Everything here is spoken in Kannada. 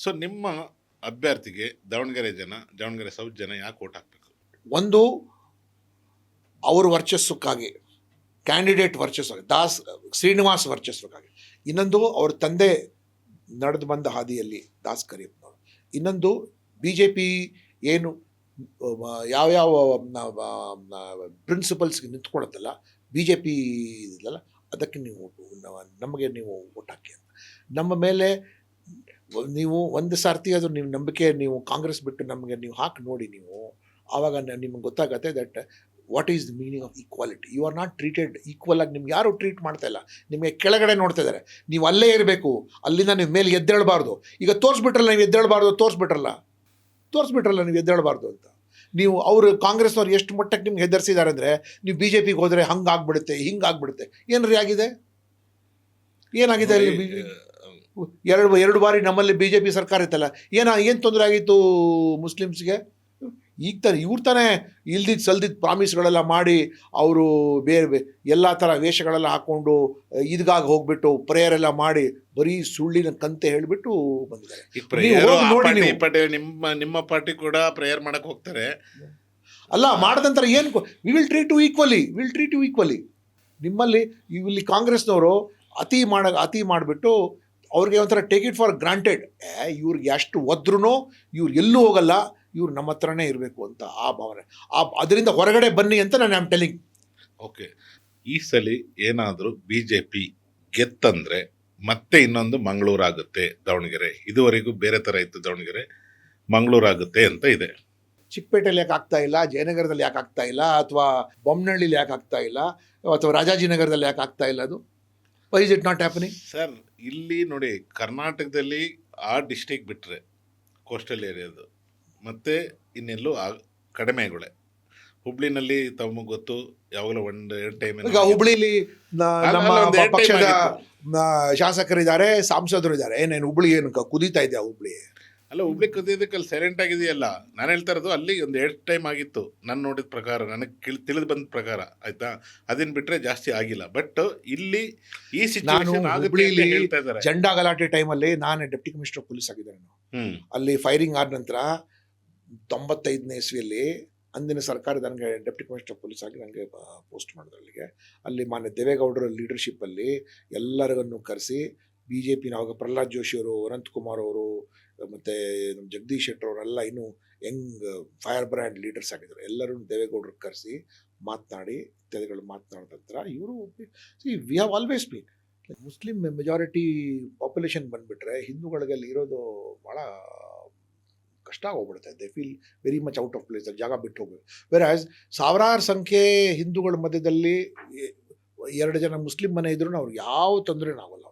ಸೊ ನಿಮ್ಮ ಅಭ್ಯರ್ಥಿಗೆ ದಾವಣಗೆರೆ ಸೌತ್ ಜನ ಯಾಕೆ ಓಟ್ ಹಾಕಬೇಕು? ಒಂದು, ಅವ್ರ ವರ್ಚಸ್ಸಕ್ಕಾಗಿ, ಕ್ಯಾಂಡಿಡೇಟ್ ವರ್ಚಸ್ಸು, ಶ್ರೀನಿವಾಸ್ ವರ್ಚಸ್ಸಕ್ಕಾಗಿ. ಇನ್ನೊಂದು, ಅವ್ರ ತಂದೆ ನಡೆದು ಬಂದ ಹಾದಿಯಲ್ಲಿ ದಾಸ್ ಕರಿಯಪ್ಪನವರು. ಇನ್ನೊಂದು, ಬಿ ಜೆ ಪಿ ಏನು ಯಾವ್ಯಾವ ಪ್ರಿನ್ಸಿಪಲ್ಸ್ಗೆ ನಿಂತ್ಕೊಳ್ಳುತ್ತಲ್ಲ, ಬಿ ಜೆ ಪಿ ಇದಲ್ಲ, ಅದಕ್ಕೆ ನೀವು ನಮಗೆ ನೀವು ಓಟ್ ಹಾಕಿ ಅಂತ. ನಮ್ಮ ಮೇಲೆ ನೀವು ಒಂದು ಸಾರ್ತಿ ಅದು ನೀವು ನಂಬಿಕೆ, ನೀವು ಕಾಂಗ್ರೆಸ್ ಬಿಟ್ಟು ನಮಗೆ ನೀವು ಹಾಕಿ ನೋಡಿ, ನೀವು ಆವಾಗ ನಿಮ್ಗೆ ಗೊತ್ತಾಗತ್ತೆ that what is the meaning of equality. You are not treated equal ಆಗಿ. ನಿಮ್ಗೆ ಯಾರು ಟ್ರೀಟ್ ಮಾಡ್ತಾ ಇಲ್ಲ, ನಿಮಗೆ ಕೆಳಗಡೆ ನೋಡ್ತಾ ಇದ್ದಾರೆ. ನೀವು ಅಲ್ಲೇ ಇರಬೇಕು, ಅಲ್ಲಿಂದ ನೀವು ಮೇಲೆ ಎದ್ದೇಳಬಾರ್ದು. ಈಗ ತೋರಿಸ್ಬಿಟ್ರಲ್ಲ, ನೀವು ಎದ್ದೇಳಬಾರ್ದು, ತೋರಿಸ್ಬಿಟ್ರಲ್ಲ ನೀವು ಎದ್ದೇಳಬಾರ್ದು ಅಂತ. ನೀವು ಅವರು ಕಾಂಗ್ರೆಸ್ನವ್ರು ಎಷ್ಟು ಮಟ್ಟಕ್ಕೆ ನಿಮ್ಗೆ ಹೆದರ್ಸಿದ್ದಾರೆ ಅಂದರೆ, ನೀವು ಬಿ ಜೆ ಪಿಗೆ ಹೋದರೆ ಹಂಗಾಗ್ಬಿಡುತ್ತೆ, ಹಿಂಗಾಗ್ಬಿಡುತ್ತೆ. ಏನ್ರಿ ಆಗಿದೆ? ಏನಾಗಿದೆ ಅಲ್ಲಿ? ಎರಡು ಬಾರಿ ನಮ್ಮಲ್ಲಿ ಬಿ ಜೆ ಪಿ ಸರ್ಕಾರ ಇತ್ತಲ್ಲ, ಏನು ತೊಂದರೆ ಆಗಿತ್ತು ಮುಸ್ಲಿಮ್ಸ್ಗೆ? ಈಗ ತಾನೆ ಇವ್ರು ತಾನೇ ಇಲ್ದಿದ್ದು ಸಲ್ದಿದ್ದು ಪ್ರಾಮಿಸ್ಗಳೆಲ್ಲ ಮಾಡಿ, ಅವರು ಬೇರೆ ಎಲ್ಲ ಥರ ವೇಷಗಳೆಲ್ಲ ಹಾಕ್ಕೊಂಡು ಈದ್ಗಾಗಿ ಹೋಗ್ಬಿಟ್ಟು ಪ್ರೇಯರ್ ಎಲ್ಲ ಮಾಡಿ ಬರೀ ಸುಳ್ಳಿನ ಕಂತೆ ಹೇಳಿಬಿಟ್ಟು ಬಂದಿದ್ದಾರೆ. ನಿಮ್ಮ ಪಾರ್ಟಿ ಕೂಡ ಪ್ರೇಯರ್ ಮಾಡಕ್ಕೆ ಹೋಗ್ತಾರೆ ಅಲ್ಲ, ಮಾಡದಂತರ ಏನು? We will treat you equally. ನಿಮ್ಮಲ್ಲಿ ಇಲ್ಲಿ ಕಾಂಗ್ರೆಸ್ನವರು ಅತಿ ಮಾಡಿಬಿಟ್ಟು ಅವ್ರಿಗೆ ಒಂಥರ ಟೇಕ್ ಇಟ್ ಫಾರ್ ಗ್ರಾಂಟೆಡ್. ಇವ್ರಿಗೆ ಎಷ್ಟು ಒದ್ರೂ ಇವ್ರು ಎಲ್ಲೂ ಹೋಗಲ್ಲ, ಇವ್ರು ನಮ್ಮ ಹತ್ರನೇ ಇರಬೇಕು ಅಂತ ಆ ಭಾವನೆ. ಅದರಿಂದ ಹೊರಗಡೆ ಬನ್ನಿ ಅಂತ ನಾನು ಆಮ್ ಟೆಲಿಂಗ್. ಓಕೆ, ಈ ಸಲ ಏನಾದರೂ ಬಿ ಜೆ ಪಿ ಗೆತ್ತಂದ್ರೆ ಮತ್ತೆ ಇನ್ನೊಂದು ಮಂಗಳೂರು ಆಗುತ್ತೆ ದಾವಣಗೆರೆ. ಇದುವರೆಗೂ ಬೇರೆ ಥರ ಇತ್ತು ದಾವಣಗೆರೆ, ಮಂಗಳೂರು ಆಗುತ್ತೆ ಅಂತ ಇದೆ. ಚಿಕ್ಕಪೇಟೆಯಲ್ಲಿ ಯಾಕೆ ಆಗ್ತಾ ಇಲ್ಲ, ಜಯನಗರದಲ್ಲಿ ಯಾಕೆ ಆಗ್ತಾ ಇಲ್ಲ, ಅಥವಾ ಬೊಮ್ಮನಹಳ್ಳಿಲಿ ಯಾಕೆ ಆಗ್ತಾ ಇಲ್ಲ, ಅಥವಾ ರಾಜಾಜಿನಗರದಲ್ಲಿ ಯಾಕೆ ಆಗ್ತಾ ಇಲ್ಲ? ಅದು why is it not happening? Sir, ಇಲ್ಲಿ ನೋಡಿ, ಕರ್ನಾಟಕದಲ್ಲಿ ಆ ಡಿಸ್ಟಿಕ್ ಬಿಟ್ಟರೆ ಕೋಸ್ಟಲ್ ಏರಿಯಾದು ಮತ್ತು ಇನ್ನೆಲ್ಲೂ ಕಡಿಮೆಗಳೇ. ಹುಬ್ಳಿನಲ್ಲಿ ತಮಗೆ ಗೊತ್ತು, ಯಾವಾಗಲೂ 1-2 ಟೈಮ್. ಈಗ ಹುಬ್ಳಿಲಿ ನಮ್ಮ ಪಕ್ಷದ ಶಾಸಕರಿದ್ದಾರೆ, ಸಂಸದರು ಇದ್ದಾರೆ. ಏನೇನು ಹುಬ್ಳಿ ಏನು ಕುದೀತಾ ಇದೆಯಾ? ಹುಬ್ಳಿ ಅಲ್ಲ, ಹುಬ್ಳಿ ಕುದಿಯೋದಕ್ಕೆ ಅಲ್ಲಿ ಸೈಲೆಂಟ್ ಆಗಿದೆಯಲ್ಲ. ನಾನು ಹೇಳ್ತಾ ಇರೋದು ಅಲ್ಲಿ ಒಂದು 2 ಟೈಮ್ ಆಗಿತ್ತು ನಾನು ನೋಡಿದ ಪ್ರಕಾರ, ನನಗೆ ತಿಳಿದು ಬಂದ ಪ್ರಕಾರ, ಆಯ್ತಾ? ಅದನ್ನ ಬಿಟ್ಟರೆ ಜಾಸ್ತಿ ಆಗಿಲ್ಲ. ಬಟ್ ಇಲ್ಲಿ ಈ ಸಿಚುವೇಶನ್ ಹುಬ್ಳಿಲಿ ಜೆಂಡಾ ಗಲಾಟೆ ಟೈಮಲ್ಲಿ ನಾನು ಡೆಪ್ಟಿ ಕಮಿಷನರ್ ಪೊಲೀಸ್ ಆಗಿದ್ದೇನೆ. ಅಲ್ಲಿ ಫೈರಿಂಗ್ ಆದ ನಂತರ 95ನೇ ಇಸ್ವಿಯಲ್ಲಿ ಅಂದಿನ ಸರ್ಕಾರ ನನಗೆ ಡೆಪ್ಟಿ ಕಮಿಷನರ್ ಪೊಲೀಸ್ ಆಗಿ ನನಗೆ ಪೋಸ್ಟ್ ಮಾಡಿದ್ರು ಅಲ್ಲಿಗೆ. ಅಲ್ಲಿ ಮಾನ್ಯ ದೇವೇಗೌಡರ ಲೀಡರ್ಶಿಪ್ಪಲ್ಲಿ ಎಲ್ಲರಿಗನ್ನು ಕರೆಸಿ, ಬಿ ಜೆ ಪಿನ ಆವಾಗ ಪ್ರಹ್ಲಾದ್ ಜೋಶಿಯವರು, ಅನಂತಕುಮಾರ್ ಅವರು, ಮತ್ತು ನಮ್ಮ ಜಗದೀಶ್ ಶೆಟ್ಟರ್ ಅವರೆಲ್ಲ ಇನ್ನೂ ಯಂಗ್ ಫೈರ್ ಬ್ರ್ಯಾಂಡ್ ಲೀಡರ್ಸ್ ಆಗಿದ್ದರು. ಎಲ್ಲರೂ ದೇವೇಗೌಡರಿಗೆ ಕರೆಸಿ ಮಾತನಾಡಿ ಇತ್ಯಾದಿಗಳು ಮಾತನಾಡಿದ ನಂತರ ಇವರು we have always been Muslim majority population ಬಂದುಬಿಟ್ರೆ ಹಿಂದೂಗಳಿಗೆ ಅಲ್ಲಿ ಇರೋದು ಭಾಳ ಕಷ್ಟ ಹೋಗ್ಬಿಡುತ್ತೆ. They feel very much out of place, ಜಾಗ ಬಿಟ್ಟು ಹೋಗ್ಬೇಕು. ವೆರಾಸ್ ಸಾವಿರಾರು ಸಂಖ್ಯೆ ಹಿಂದೂಗಳ ಮಧ್ಯದಲ್ಲಿ 2 ಜನ ಮುಸ್ಲಿಂ ಮನೆ ಇದ್ರೂ ಅವ್ರಿಗೆ ಯಾವ ತೊಂದರೆನೂ ಆಗೋಲ್ಲ.